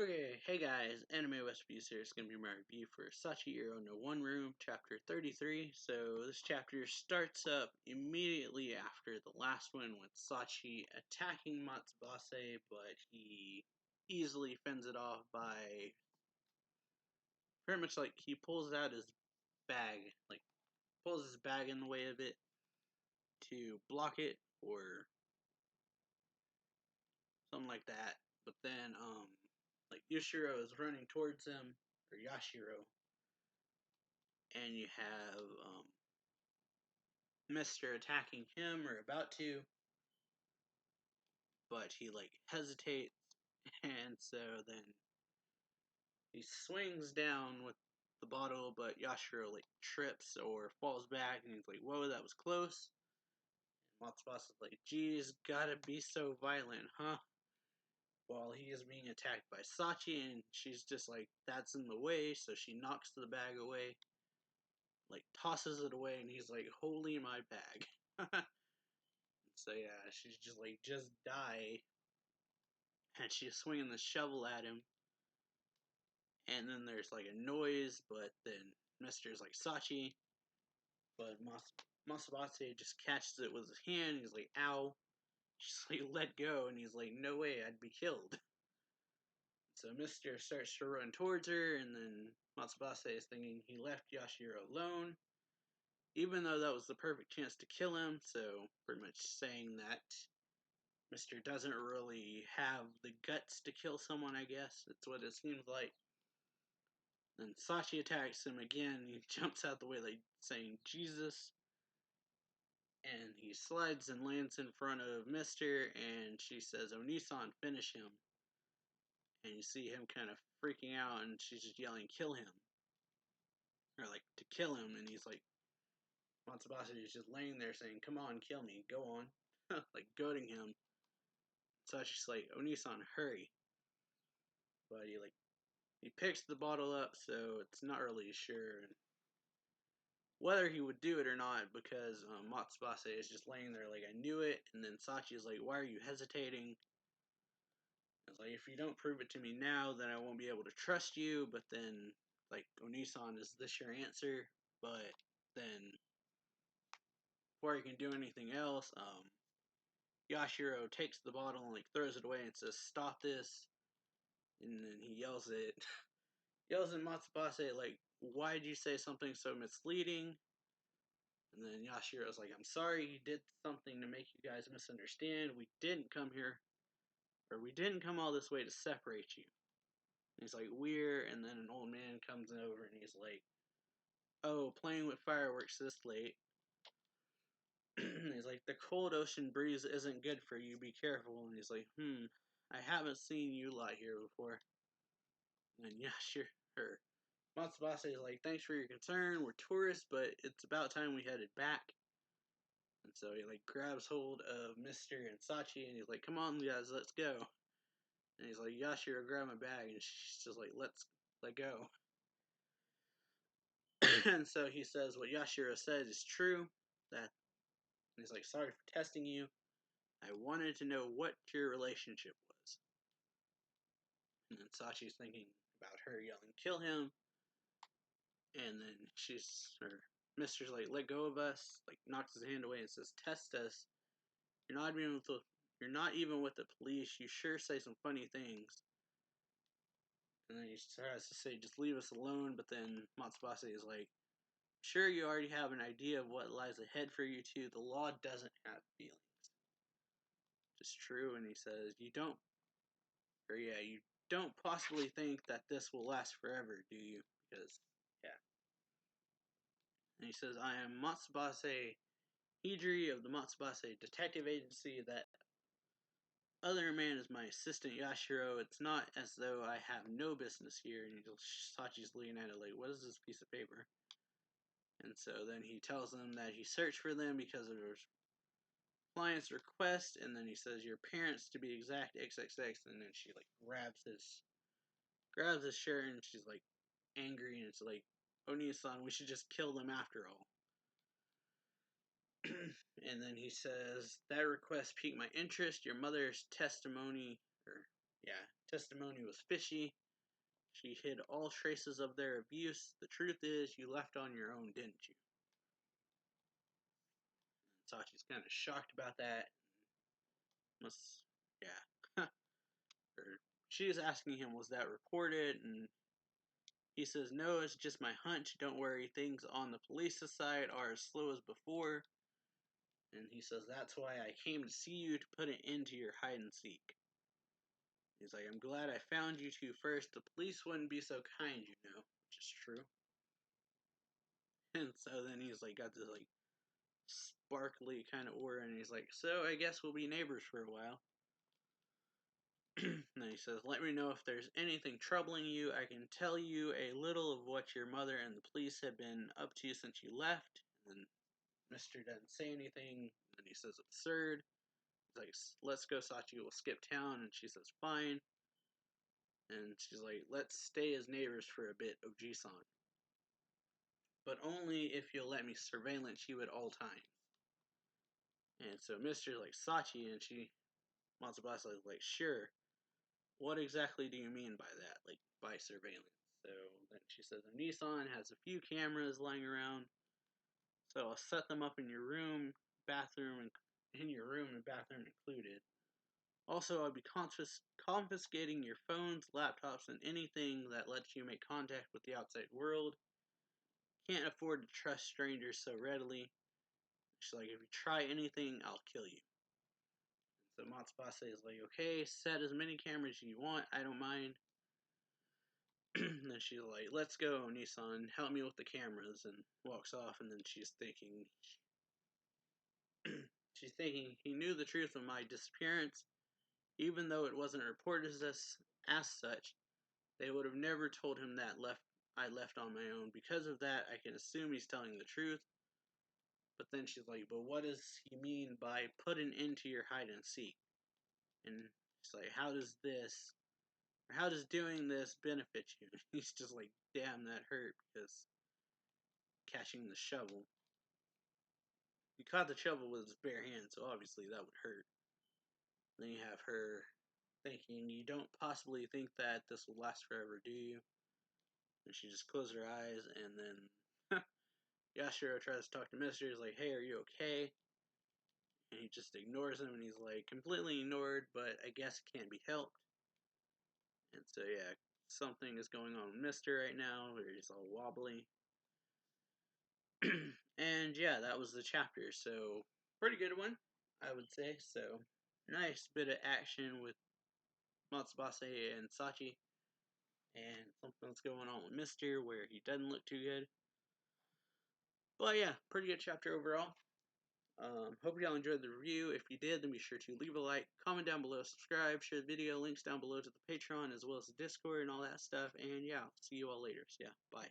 Okay, hey guys, Anime Recipes here. It's gonna be my review for Sachi-iro no One Room, chapter 33. So this chapter starts up immediately after the last one with Sachi attacking Matsubase, but he easily fends it off by pretty much like he pulls out his bag, like pulls his bag in the way of it to block it or something like that. But then like Yushiro is running towards him, or Yashiro, and you have Mr. attacking him or about to, but he like hesitates, and so then he swings down with the bottle, but Yashiro like trips or falls back, and he's like, "Whoa, that was close." And Matsubasa's like, "Geez, gotta be so violent, huh?" While he is being attacked by Sachi, and she's just like, "That's in the way," so she knocks the bag away, like tosses it away, and he's like, "Holy my bag." So yeah, she's just like, "Just die." And she's swinging the shovel at him, and then there's like a noise, but then Mister's like, "Sachi," but Masabate just catches it with his hand. He's like, "Ow!" She's like, "Let go," and he's like, "No way, I'd be killed." So Mister starts to run towards her, and then Matsubase is thinking he left Yashiro alone, even though that was the perfect chance to kill him. So pretty much saying that Mister doesn't really have the guts to kill someone. I guess that's what it seems like. Then Sachi attacks him again. He jumps out the way, like saying Jesus, and he slides and lands in front of Mister. And she says, "Onisan, finish him." And you see him kind of freaking out, and she's just yelling, "Kill him!" Or like to kill him. And he's like, Matsubase is just laying there saying, "Come on, kill me, go on," like goading him. Sachi's like, "Onisan, hurry!" But he picks the bottle up, so it's not really sure whether he would do it or not, because Matsubase is just laying there like, "I knew it," and then Sachi is like, "Why are you hesitating?" It's like, "If you don't prove it to me now, then I won't be able to trust you." But then, like, Onisan, is this your answer? But then, before he can do anything else, Yashiro takes the bottle and like throws it away and says, "Stop this!" And then he yells at Matsubase like, "Why did you say something so misleading?" And then Yashiro's like, "I'm sorry you did something to make you guys misunderstand. We didn't come here, or we didn't come all this way to separate you." And he's like, "We're," and then an old man comes over and he's like, "Oh, playing with fireworks this late." He's like, "The cold ocean breeze isn't good for you. Be careful." And he's like, "I haven't seen you lot here before." And Yashiro, or Matsubase is like, "Thanks for your concern. We're tourists, but it's about time we headed back." And so he like grabs hold of Mister and Sachi, and he's like, "Come on, guys, let's go." And he's like, "Yashiro, grab my bag," and she's just like, let go." And so he says what Yashiro says is true. That he's like, "Sorry for testing you. I wanted to know what your relationship was." And then Sachi's thinking about her yelling, "Kill him," and then or Mister's like, "Let go of us," like knocks his hand away and says, "Test us. You're not even with the police. You sure say some funny things." And then he tries to say, "Just leave us alone," but then Matsubase is like, "Sure, you already have an idea of what lies ahead for you two. The law doesn't have feelings." Which is true, and he says, you don't possibly think that this will last forever, do you? Because, yeah. And he says, "I am Matsubase Hidri of the Matsubase Detective Agency. That other man is my assistant Yashiro. It's not as though I have no business here." And Sachi's looking at it like, "What is this piece of paper?" And so then he tells them that he searched for them because of his client's request, and then he says, "Your parents, to be exact, XXX," and then she like grabs his shirt, and she's like angry, and it's like, "Oni-san, we should just kill them after all." And then he says, "That request piqued my interest. Your mother's testimony, or yeah, testimony was fishy. She hid all traces of their abuse. The truth is, you left on your own, didn't you? And Sachi's kind of shocked about that. Must, yeah. She is asking him, was that reported? And he says, no, it's just my hunch. Don't worry, things on the police side are as slow as before. And he says, that's why I came to see you, to put an end to your hide and seek. He's like, I'm glad I found you two first. The police wouldn't be so kind, you know, which is true. And so then he's like, got this like sparkly kind of aura, and he's like, so I guess we'll be neighbors for a while. And then he says, let me know if there's anything troubling you. I can tell you a little of what your mother and the police have been up to since you left. And then Mister doesn't say anything. And then he says, absurd. He's like, let's go, Sachi. We'll skip town. And she says, fine. And she's like, let's stay as neighbors for a bit, Oji-san. But only if you'll let me surveillance you at all times. And so Mister's like, Sachi, and Matsubasa is like, sure. What exactly do you mean by that? Like, by surveillance? So then she says, Nissan has a few cameras lying around. So I'll set them up in your room, bathroom, and bathroom included. Also, I'll be confiscating your phones, laptops, and anything that lets you make contact with the outside world. Can't afford to trust strangers so readily. She's like, if you try anything, I'll kill you. And so Matsubasa is like, okay, set as many cameras as you want, I don't mind. And then she's like, let's go, Nissan, help me with the cameras, and walks off. And then she's thinking, he knew the truth of my disappearance, even though it wasn't reported as such. They would have never told him that I left on my own. Because of that, I can assume he's telling the truth. But then she's like, but what does he mean by put an end to your hide and seek? And she's like, how does doing this benefit you? And he's just like, damn, that hurt, because catching the shovel. He caught the shovel with his bare hands, so obviously that would hurt. Then you have her thinking, you don't possibly think that this will last forever, do you? And she just closes her eyes, and then Yashiro tries to talk to Mister. He's like, hey, are you okay? And he just ignores him, and he's like, completely ignored, but I guess it can't be helped. And so, yeah, something is going on with Mister right now, where he's all wobbly. And yeah, that was the chapter. So, pretty good one, I would say. So, nice bit of action with Matsubasa and Sachi. And something's going on with Mister where he doesn't look too good. But yeah, pretty good chapter overall. Hope y'all enjoyed the review. If you did, then be sure to leave a like, comment down below, subscribe, share the video, links down below to the Patreon as well as the Discord and all that stuff. And yeah, see you all later. So yeah, bye.